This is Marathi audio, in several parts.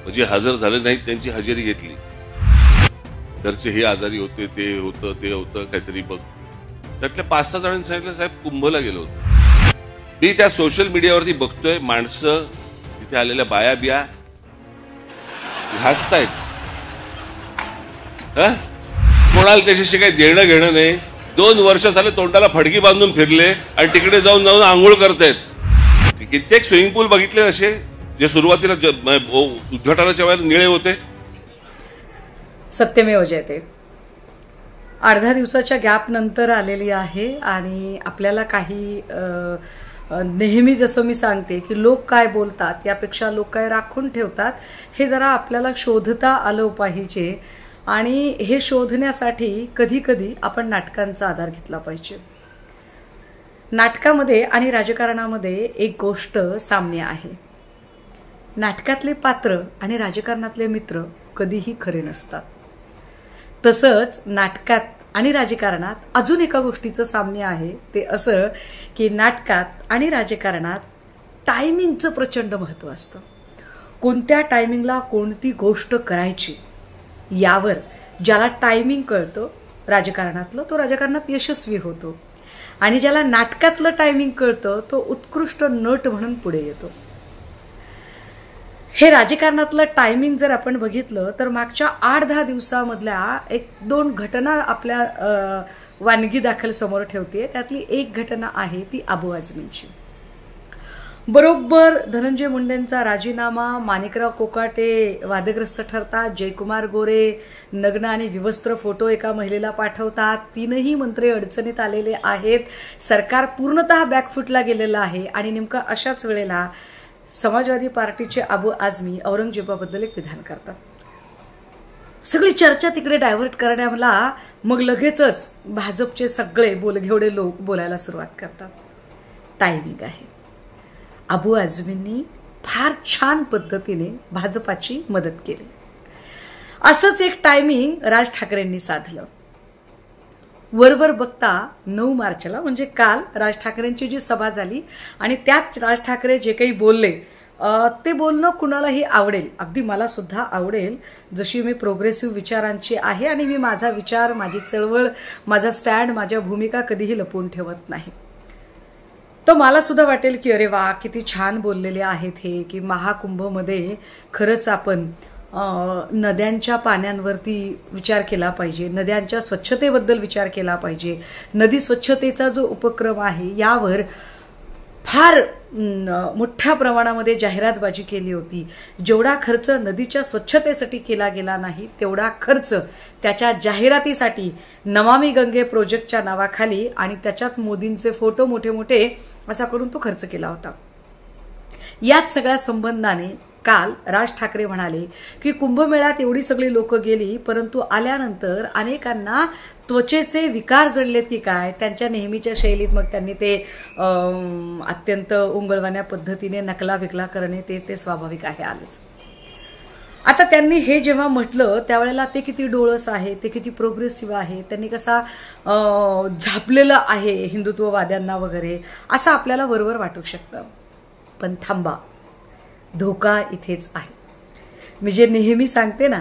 म्हणजे हजर झाले नाहीत, त्यांची हजेरी घेतली. घरचे हे आजारी होते, ते होतं काहीतरी बघ. त्यातल्या 5-6 जणांनी सांगितलं साहेब कुंभला गेलो होतो. मी त्या सोशल मीडियावरती बघतोय माणसं तिथे आलेल्या बाया बिया हसतायत. कोणाला त्याच्याशी काही देणं घेणं नाही. 2 वर्ष झाले तोंडाला फडकी बांधून फिरले आणि तिकडे जाऊन आंघोळ करतायत. कित्येक स्विमिंग पूल बघितले असे जे सुरुवातीला उद्घाटनाच्या वेळेला निळे होते. सत्यमेव जयते अर्ध्या दिवसाच्या गॅप नंतर आलेली आहे आणि आपल्याला काही नेहमी जसं मी सांगते की लोक काय बोलतात यापेक्षा लोक काय राखून ठेवतात हे जरा आपल्याला शोधता आलं पाहिजे. आणि हे शोधण्यासाठी कधी कधी आपण नाटकांचा आधार घेतला पाहिजे. नाटकामध्ये आणि राजकारणामध्ये एक गोष्ट साम्य आहे. नाटकातले पात्र आणि राजकारणातले मित्र कधीही खरे नसतात. तसंच नाटकात आणि राजकारणात अजून एका गोष्टीचं साम्य आहे. ते असं की नाटकात आणि राजकारणात टायमिंगचं प्रचंड महत्त्व असतं. कोणत्या टायमिंगला कोणती गोष्ट करायची यावर ज्याला टायमिंग कळतं राजकारणातलं तो राजकारणात यशस्वी होतो आणि ज्याला नाटकातलं टायमिंग कळतं तो उत्कृष्ट नट म्हणून पुढे येतो. हे राजकारणातलं टायमिंग जर आपण बघितलं तर मागच्या 8-10 दिवसामधल्या 1-2 घटना आपल्या वानगी दाखल समोर ठेवते. त्यातली एक घटना आहे ती अबू आझमींची. बरोबर धनंजय मुंडेंचा राजीनामा, माणिकराव कोकाटे वादग्रस्त ठरतात, जयकुमार गोरे नग्न आणि विवस्त्र फोटो एका महिलेला पाठवतात, 3ही मंत्री अडचणीत आलेले आहेत, सरकार पूर्णतः बॅकफुटला गेलेलं आहे आणि नेमकं अशाच वेळेला समाजवादी पार्टीचे अबू आझमी औरंगजेबाबद्दल एक विधान करतात. सगळी चर्चा तिकडे डायव्हर्ट करण्याला मग लगेचच भाजपचे सगळे बोलघेवडे लोक बोलायला सुरुवात करतात. टायमिंग आहे. अबू आझमींनी फार छान पद्धतीने भाजपाची मदत केली. असंच एक टायमिंग राज ठाकरेंनी साधलं. वरवर बघता 9 मार्चला म्हणजे काल राज ठाकरेंची जी सभा झाली आणि त्यात राज ठाकरे जे काही बोलले ते बोलणं कुणालाही आवडेल. अगदी मला सुद्धा आवडेल. जशी मी प्रोग्रेसिव्ह विचारांची आहे आणि मी माझा विचार, माझी चळवळ, माझा स्टँड, माझ्या भूमिका कधीही लपवून ठेवत नाही. तर मला सुद्धा वाटेल की अरे वा किती छान बोललेले आहेत हे, की महाकुंभमध्ये खरंच आपण नद्यांच्या पाण्यांवरती विचार केला पाहिजे, नद्यांच्या स्वच्छतेबद्दल विचार केला पाहिजे. नदी स्वच्छतेचा जो उपक्रम आहे यावर फार मोठ्या प्रमाणामध्ये जाहिरातबाजी केली होती. जेवढा खर्च नदीच्या स्वच्छतेसाठी केला गेला नाही तेवढा खर्च त्याच्या जाहिरातीसाठी नमामि गंगे प्रोजेक्टच्या नावाखाली आणि त्याच्यात मोदींचे फोटो मोठे मोठे असा करून तो खर्च केला होता. याच सगळ्या संबंधाने काल राज ठाकरे म्हणाले की कुंभमेळ्यात एवढी सगळी लोक गेली परंतु आल्यानंतर अनेकांना त्वचेचे विकार जडलेत की काय. त्यांच्या नेहमीच्या शैलीत मग त्यांनी ते अत्यंत उंगळवाण्या पद्धतीने नकला विकला करणे ते स्वाभाविक आहे आलंच. आता त्यांनी हे जेव्हा म्हटलं त्यावेळेला ते किती डोळस आहे, ते किती प्रोग्रेसिव्ह आहे, त्यांनी कसा झापलेलं आहे हिंदुत्ववाद्यांना वगैरे असं आपल्याला वरवर वाटू शकतं. पण थांबा, धोका इथेच आहे. मी जे नेहमी सांगते ना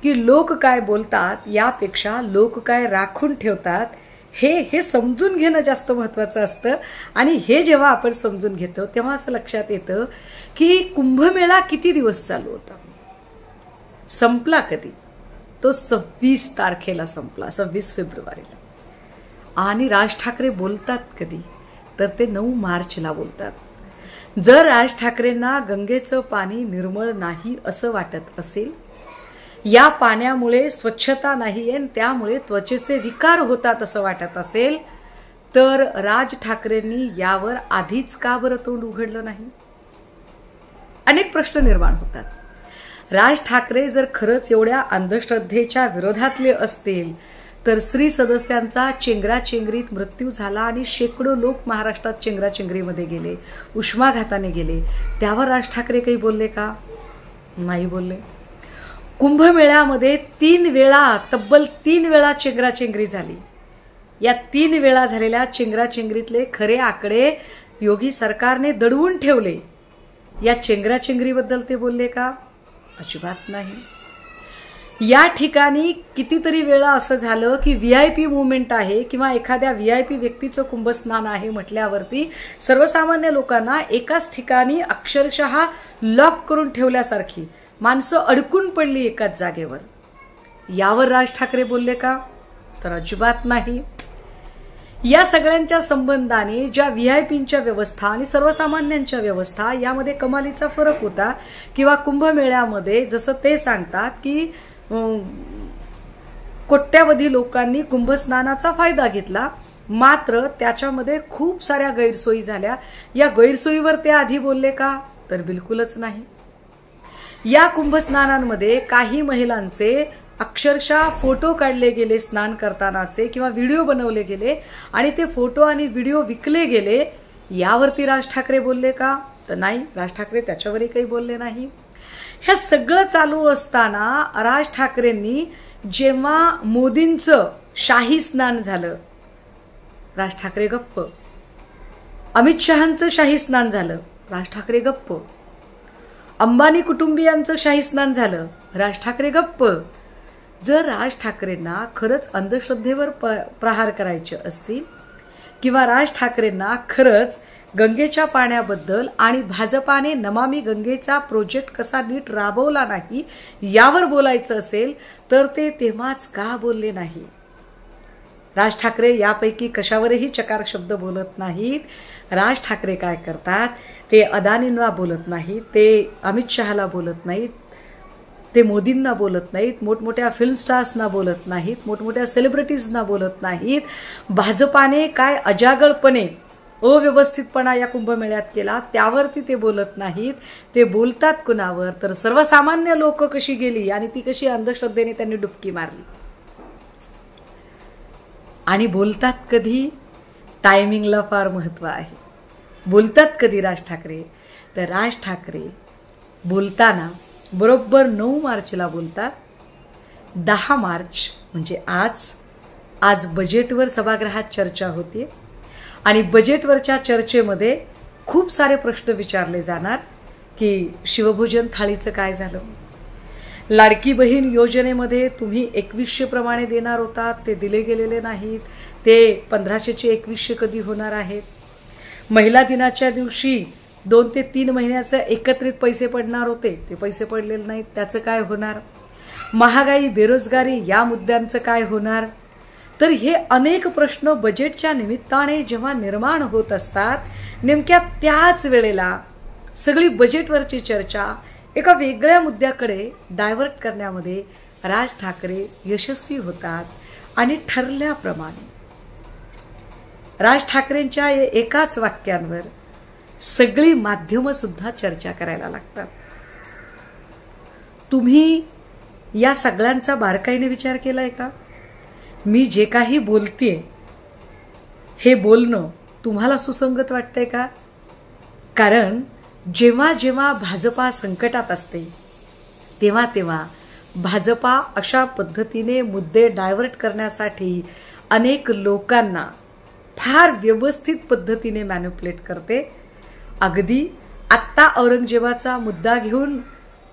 की लोक काय बोलतात यापेक्षा लोक काय राखून ठेवतात हे समजून घेणं जास्त महत्वाचं असतं. आणि हे जेव्हा आपण समजून घेतो तेव्हा असं लक्षात येतं की कुंभमेळा किती दिवस चालू होता, संपला कधी. तो 26 तारखेला संपला, 26 फेब्रुवारीला. आणि राज ठाकरे बोलतात कधी तर ते 9 मार्चला बोलतात. जर राज ठाकरेंना गंगेचं पाणी निर्मळ नाही असं वाटत असेल, या पाण्यामुळे स्वच्छता नाहीये त्यामुळे त्वचेचे विकार होतात असं वाटत असेल तर राज ठाकरेंनी यावर आधीच का बरं तोंड उघडलं नाही. अनेक प्रश्न निर्माण होतात. राज ठाकरे जर खरंच एवढ्या अंधश्रद्धेच्या विरोधातले असतील तर स्त्री सदस्यांचा चेंगराचेंगरीत मृत्यू झाला आणि शेकडो लोक महाराष्ट्रात चेंगराचेंगरीमध्ये गेले, उष्माघाताने गेले. त्यावर राज ठाकरे काही बोलले का? नाही बोलले. कुंभमेळ्यामध्ये 3 वेळा, तब्बल 3 वेळा चेंगराचेंगरी झाली. या 3 वेळा झालेल्या चेंगराचेंगरीतले खरे आकडे योगी सरकारने दडवून ठेवले. या चेंगराचेंगरीबद्दल ते बोलले का? अजिबात नाही. या ठिकाणी कितीतरी वेळा असं झालं की व्हीआयपी मुवमेंट आहे किंवा एखाद्या व्हीआयपी व्यक्तीचं कुंभस्नान आहे म्हटल्यावरती सर्वसामान्य लोकांना एकाच ठिकाणी अक्षरशः लॉक करून ठेवल्यासारखी माणसं अडकून पडली एकाच जागेवर. यावर राज ठाकरे बोलले का? तर अजिबात नाही. या सगळ्यांच्या संबंधाने ज्या व्हीआयपींच्या व्यवस्था आणि सर्वसामान्यांच्या व्यवस्था यामध्ये कमालीचा फरक होता. किंवा कुंभमेळ्यामध्ये जसं ते सांगतात की कोट्यावधी लोकांनी कुंभस्नानाचा फायदा घेतला, मात्र त्याच्यामध्ये खूप साऱ्या गैरसोयी झाल्या. या गैरसोयीवर ते आधी बोलले का? तर बिलकुलच नाही. या कुंभस्नानांमध्ये काही महिलांचे अक्षरशः फोटो काढले गेले स्नान करतानाचे किंवा व्हिडिओ बनवले गेले आणि ते फोटो आणि व्हिडिओ विकले गेले. यावरती राज ठाकरे बोलले का? तर नाही, राज ठाकरे त्याच्यावरही काही बोलले नाही. हे सगळं चालू असताना राज ठाकरेंनी जेव्हा मोदींचं शाही स्नान झालं, राज ठाकरे गप्प. अमित शहांचं शाही स्नान झालं, राज ठाकरे गप्प. अंबानी कुटुंबियांचं शाही स्नान झालं, राज ठाकरे गप्प. जर राज ठाकरेंना खरंच अंधश्रद्धेवर प्रहार करायचे असतील किंवा राज ठाकरेंना खरंच गंगेच्या पाण्याबद्दल आणि भाजपाने नमामि गंगेचा प्रोजेक्ट कसा नीट राबवला नाही यावर बोलायचं असेल तर ते तेव्हाच का बोलले नाही? राज ठाकरे यापैकी कशावरही चकार शब्द बोलत नाहीत. राज ठाकरे काय करतात, ते अदानींना बोलत नाहीत, ते अमित शहाला बोलत नाहीत, ते मोदींना बोलत नाहीत, मोठमोठ्या फिल्म स्टार्सना बोलत नाहीत, मोठमोठ्या सेलिब्रिटीजना बोलत नाहीत. भाजपाने काय अजागळपणे अव्यवस्थितपणा या कुंभमेळ्यात केला त्यावरती ते बोलत नाहीत. ते बोलतात कुणावर? तर सर्वसामान्य लोक कशी गेली आणि ती कशी अंधश्रद्धेने त्यांनी डुबकी मारली. आणि बोलतात कधी? टायमिंगला फार महत्व आहे. बोलतात कधी राज ठाकरे? तर राज ठाकरे बोलताना बरोबर 9 मार्चला बोलतात. 10 मार्च म्हणजे आज बजेटवर सभागृहात चर्चा होती आणि बजेटवरच्या चर्चेमध्ये खूप सारे प्रश्न विचारले जाणार की शिवभोजन थाळीचं काय झालं, लाडकी बहीण योजनेमध्ये तुम्ही 2100 प्रमाणे देणार होतात, ते दिले गेलेले नाहीत, ते 1500चे 2100 कधी होणार आहेत, महिला दिनाच्या दिवशी 2 ते 3 महिन्याचे एकत्रित पैसे पडणार होते, ते पैसे पडलेले नाहीत, त्याचं काय होणार, महागाई बेरोजगारी या मुद्द्यांचं काय होणार. तर हे अनेक प्रश्न बजेटच्या निमित्ताने जेव्हा निर्माण होत असतात, नेमक्या त्याच वेळेला सगळी बजेटवरची चर्चा एका वेगळ्या मुद्द्याकडे डायव्हर्ट करण्यामध्ये राज ठाकरे यशस्वी होतात. आणि ठरल्याप्रमाणे राज ठाकरेंच्या एकाच वाक्यांवर सगळी माध्यमं सुद्धा चर्चा करायला लागतात. तुम्ही या सगळ्यांचा बारकाईने विचार केलाय का? मी जे काही बोलतेय हे बोलणं तुम्हाला सुसंगत वाटतंय का? कारण जेव्हा जेव्हा भाजपा संकटात असते तेव्हा तेव्हा भाजपा अशा पद्धतीने मुद्दे डायव्हर्ट करण्यासाठी अनेक लोकांना फार व्यवस्थित पद्धतीने मॅनिप्युलेट करते. अगदी आत्ता औरंगजेबाचा मुद्दा घेऊन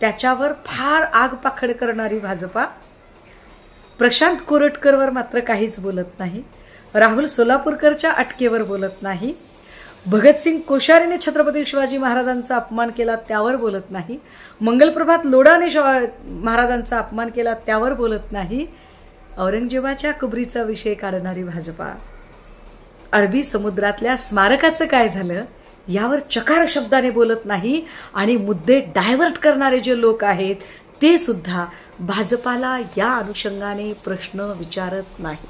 त्याच्यावर फार आगपाखड करणारी भाजपा प्रशांत कोरटकरवर मात्र काहीच बोलत नाही, राहुल सोलापूरकरच्या अटकेवर बोलत नाही, भगतसिंग कोश्यारीने छत्रपती शिवाजी महाराजांचा अपमान केला त्यावर बोलत नाही, मंगलप्रभात लोढाने महाराजांचा अपमान केला त्यावर बोलत नाही. औरंगजेबाच्या कबरीचा विषय काढणारी भाजपा अरबी समुद्रातल्या स्मारकाचं काय झालं यावर चकार शब्दाने बोलत नाही. आणि मुद्दे डायव्हर्ट करणारे जे लोक आहेत ते सुद्धा भाजपाला या अनुषंगाने प्रश्न विचारत नाही.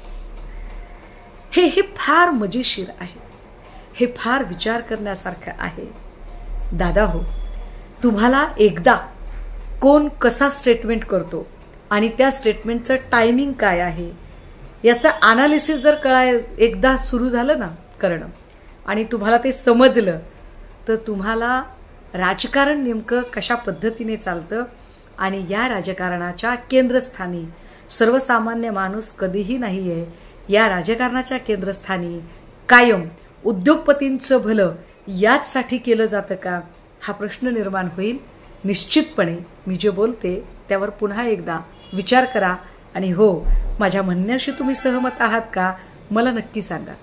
हे फार मजेशीर आहे, हे फार विचार करण्यासारखं आहे. दादा हो, तुम्हाला एकदा कोण कसा स्टेटमेंट करतो आणि त्या स्टेटमेंटचं टायमिंग काय आहे याचं अनालिसिस जर एकदा सुरू झालं ना करणं आणि तुम्हाला ते समजलं तर तुम्हाला राजकारण नेमकं कशा पद्धतीने चालतं आणि या राजकारणाच्या केंद्रस्थानी सर्वसामान्य माणूस कधीही नाहीये. या राजकारणाच्या केंद्रस्थानी कायम उद्योगपतींचं भलं याचसाठी केलं जातं का हा प्रश्न निर्माण होईल. निश्चितपणे मी जे बोलते त्यावर पुन्हा एकदा विचार करा आणि हो, माझ्या म्हणण्याशी तुम्ही सहमत आहात का मला नक्की सांगा.